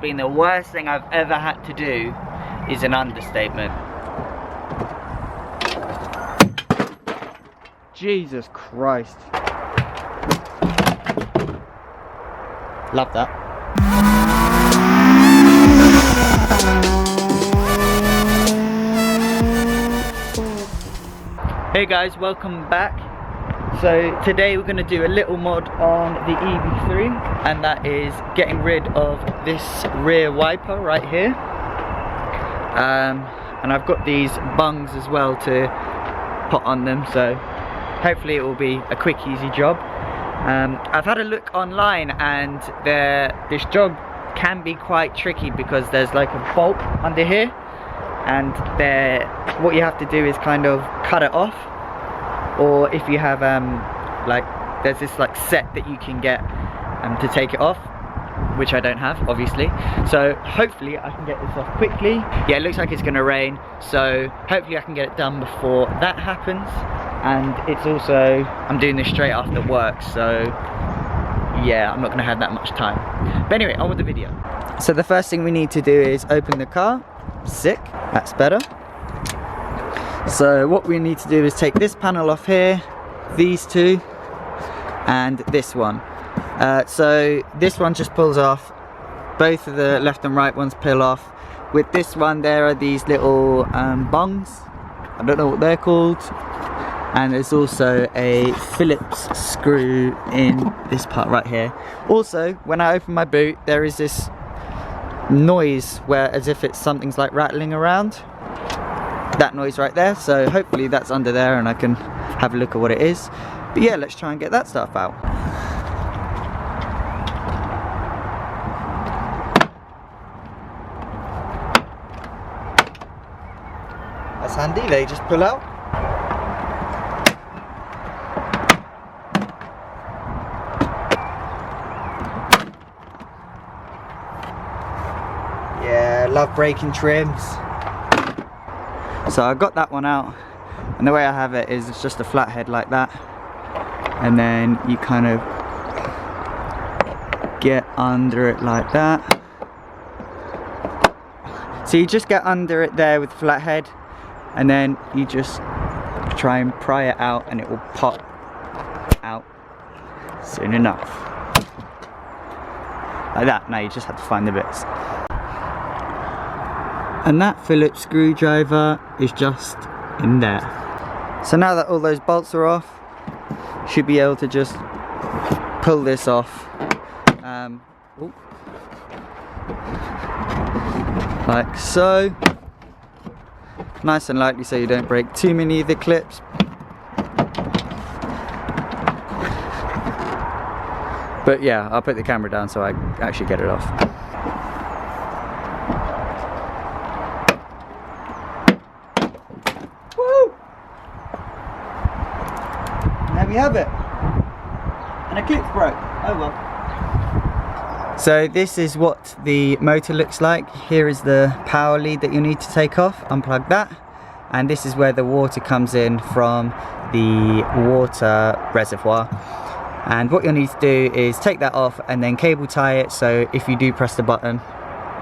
Being the worst thing I've ever had to do is an understatement. Jesus Christ. Love that. Hey guys, welcome back. So today we're going to do a little mod on the EP3, and that is getting rid of this rear wiper right here. And I've got these bungs as well to put on them, so hopefully it will be a quick, easy job. I've had a look online, and this job can be quite tricky because there's like a bolt under here, and what you have to do is kind of cut it off, or if you have like there's this like set that you can get to take it off, which I don't have obviously, so hopefully I can get this off quickly. Yeah, it looks like it's gonna rain, so hopefully I can get it done before that happens. And it's also, I'm doing this straight after work, so yeah, I'm not gonna have that much time. But anyway, on with the video. So the first thing we need to do is open the car. Sick, that's better. So what we need to do is take this panel off here, these two, and this one. So this one just pulls off, both of the left and right ones peel off. With this one there are these little bungs, I don't know what they're called, and there's also a Phillips screw in this part right here. Also, when I open my boot, there is this noise where as if something's like rattling around. That noise right there, so hopefully that's under there and I can have a look at what it is. But yeah, let's try and get that stuff out. That's handy, they just pull out. Yeah, love breaking trims. So I got that one out, and the way I have it is it's just a flat head like that, and then you kind of get under it like that. So you just get under it there with flat head, and then you just try and pry it out, and it will pop out soon enough. Like that. Now you just have to find the bits. And that Phillips screwdriver is just in there. So now that all those bolts are off, you should be able to just pull this off. Like so. Nice and lightly so you don't break too many of the clips. But yeah, I'll put the camera down so I actually get it off. We have it, and a clip's broke. Oh well. So this is what the motor looks like. Here is the power lead that you need to take off. Unplug that, and this is where the water comes in from the water reservoir. And what you'll need to do is take that off and then cable tie it, so if you do press the button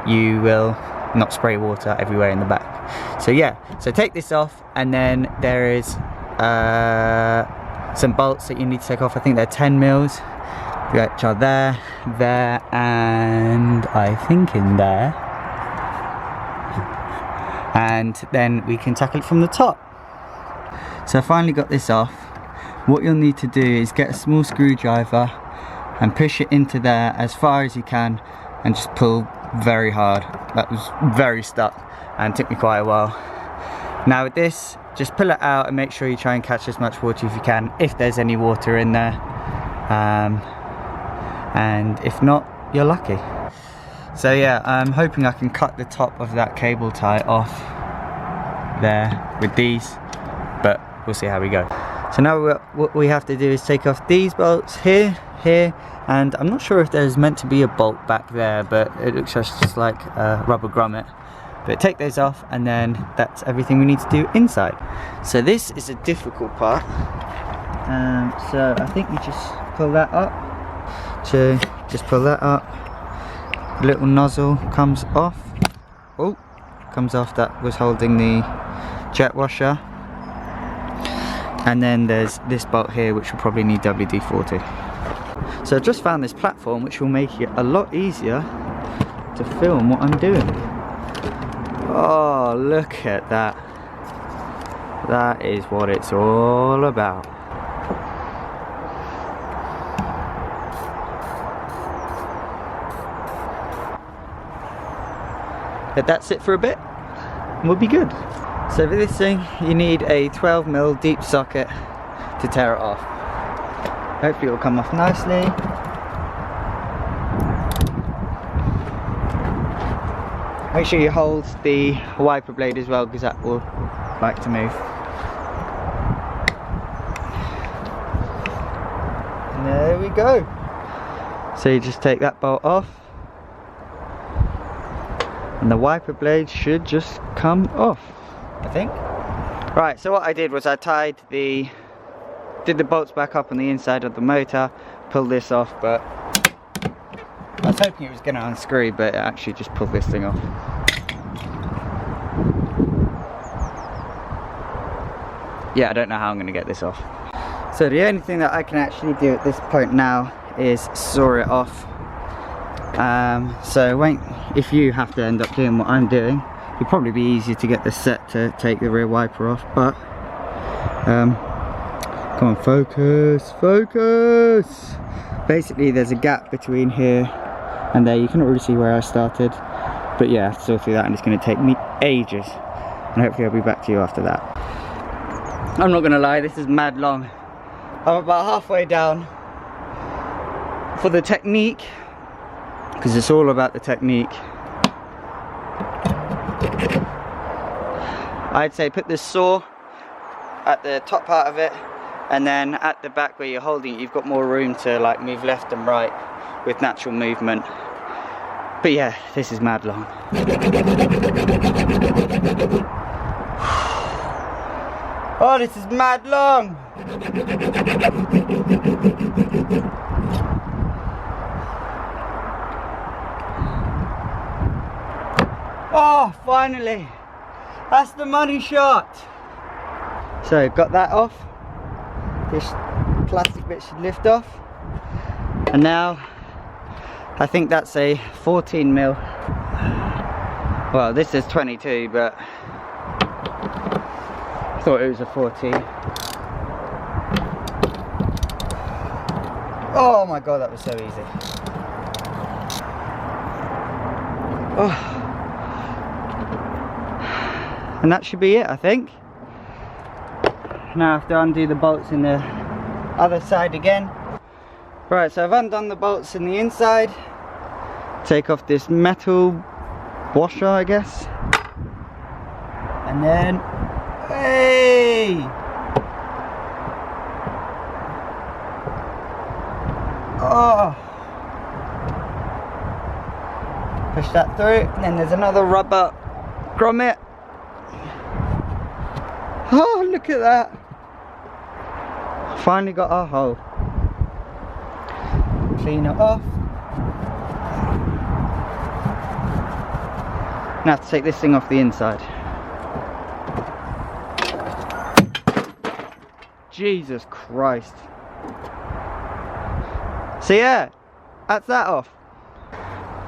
you will not spray water everywhere in the back. So yeah, so take this off, and then there is some bolts that you need to take off. I think they're 10 mils, which are there, and I think in there. And then we can tackle it from the top. So I finally got this off. What you'll need to do is get a small screwdriver and push it into there as far as you can, and just pull very hard. That was very stuck and took me quite a while. Now with this, just pull it out and make sure you try and catch as much water as you can, if there's any water in there, and if not, you're lucky. So yeah, I'm hoping I can cut the top of that cable tie off there with these, but we'll see how we go. So now what we have to do is take off these bolts here, and I'm not sure if there's meant to be a bolt back there, but it looks just like a rubber grommet. But take those off, and then that's everything we need to do inside. So this is a difficult part. So I think you just pull that up. So just pull that up, little nozzle comes off. Oh, comes off, that was holding the jet washer. And then there's this bolt here which will probably need WD-40. So I just found this platform which will make it a lot easier to film what I'm doing. Oh, look at that. That is what it's all about. Let that sit for a bit and we'll be good. So for this thing you need a 12mm deep socket to tear it off. Hopefully it will come off nicely. Make sure you hold the wiper blade as well because that will like to move. And there we go. So you just take that bolt off and the wiper blade should just come off, I think. Right, so what I did was I did the bolts back up on the inside of the motor, pulled this off, but I was hoping it was going to unscrew, but it actually just pulled this thing off. Yeah, I don't know how I'm going to get this off. So the only thing that I can actually do at this point now is saw it off. So if you have to end up doing what I'm doing, it'd probably be easier to get the set to take the rear wiper off, but come on, focus, focus. Basically there's a gap between here and there. You can't really see where I started, but yeah, I have to sort through that and it's going to take me ages, and hopefully I'll be back to you after that. I'm not gonna lie, this is mad long. I'm about halfway down. For the technique, because it's all about the technique, I'd say put this saw at the top part of it, and then at the back where you're holding it, you've got more room to like move left and right with natural movement. But yeah, this is mad long. Oh, this is mad long. Oh, finally. That's the money shot. So, got that off. This plastic bit should lift off. And now, I think that's a 14mm. Well, this is 22, but I thought it was a 14. Oh my god, that was so easy. Oh. And that should be it, I think. Now I have to undo the bolts in the other side again. Right, so I've undone the bolts in the inside. Take off this metal washer, I guess. And then, hey! Oh! Push that through, and then there's another rubber grommet. Oh, look at that! Finally got our hole. Clean it off. Now I have to take this thing off the inside. Jesus Christ. So yeah, that's that off.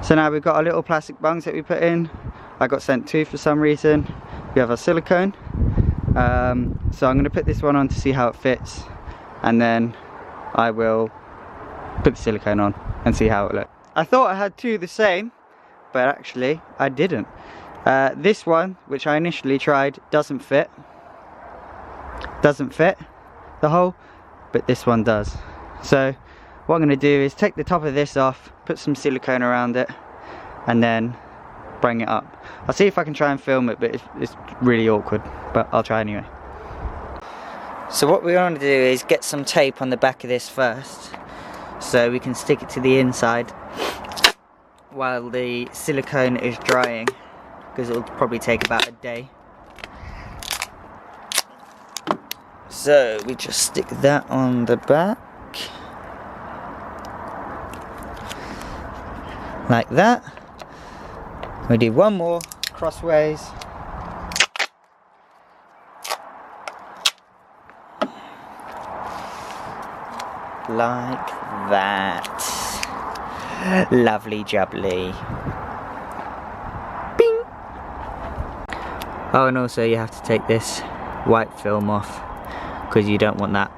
So now we've got our little plastic bungs that we put in. I got sent two for some reason. We have our silicone. So I'm going to put this one on to see how it fits, and then I will put the silicone on and see how it looks. I thought I had two the same, but actually I didn't. This one, which I initially tried, doesn't fit the hole, but this one does. So what I'm going to do is take the top of this off, put some silicone around it, and then bring it up. I'll see if I can try and film it, but it's really awkward, but I'll try anyway. So what we want to do is get some tape on the back of this first, so we can stick it to the inside while the silicone is drying, because it'll probably take about a day. So we just stick that on the back like that. We do one more crossways. Like that. Lovely jubbly. Bing! Oh, and also you have to take this white film off because you don't want that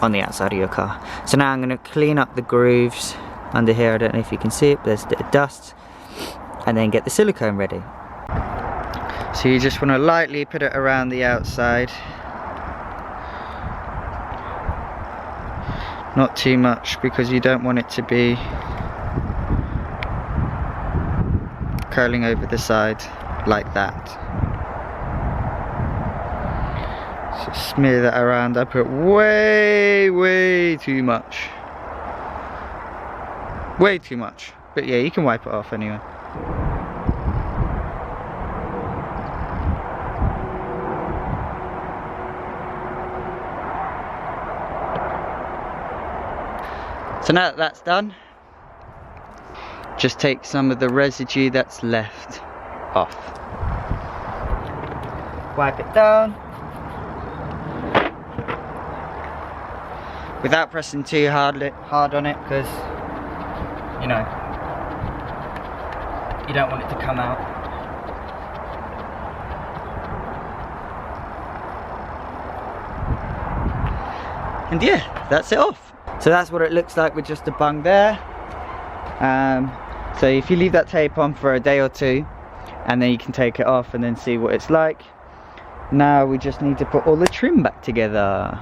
on the outside of your car. So now I'm going to clean up the grooves under here. I don't know if you can see it, but there's a bit of dust. And then get the silicone ready. So you just want to lightly put it around the outside. Not too much because you don't want it to be curling over the side like that. So smear that around. I put way too much. Way too much. But yeah, you can wipe it off anyway. So now that that's done, just take some of the residue that's left off. Wipe it down. Without pressing too hard on it, because, you know, you don't want it to come out. And yeah, that's it off. So that's what it looks like with just a bung there. So if you leave that tape on for a day or two, and then you can take it off and then see what it's like. Now we just need to put all the trim back together.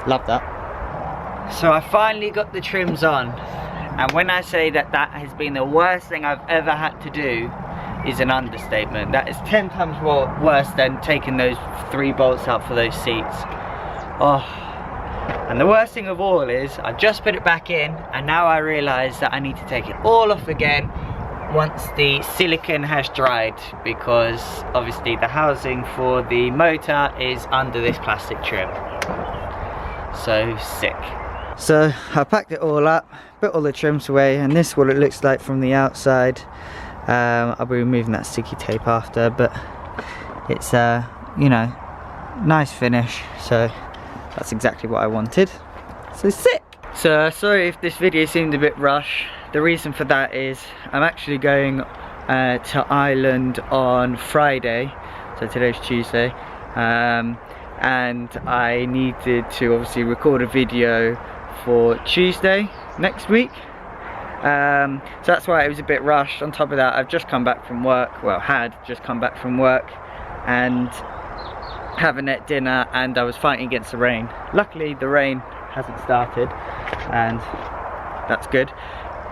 Love that. So I finally got the trims on. And when I say that that has been the worst thing I've ever had to do, is an understatement. That is 10 times worse than taking those 3 bolts out for those seats. Oh, and the worst thing of all is I just put it back in, and now I realise that I need to take it all off again once the silicone has dried, because obviously the housing for the motor is under this plastic trim. So sick. So I packed it all up, put all the trims away, and this is what it looks like from the outside. I'll be removing that sticky tape after, but it's you know, nice finish, so that's exactly what I wanted. So sick! So sorry if this video seemed a bit rushed. The reason for that is I'm actually going to Ireland on Friday, so today's Tuesday, and I needed to obviously record a video for Tuesday next week, so that's why it was a bit rushed. On top of that, I've just come back from work, well, had just come back from work and having at dinner, and I was fighting against the rain. Luckily the rain hasn't started, and that's good.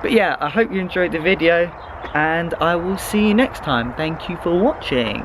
But yeah, I hope you enjoyed the video, and I will see you next time. Thank you for watching.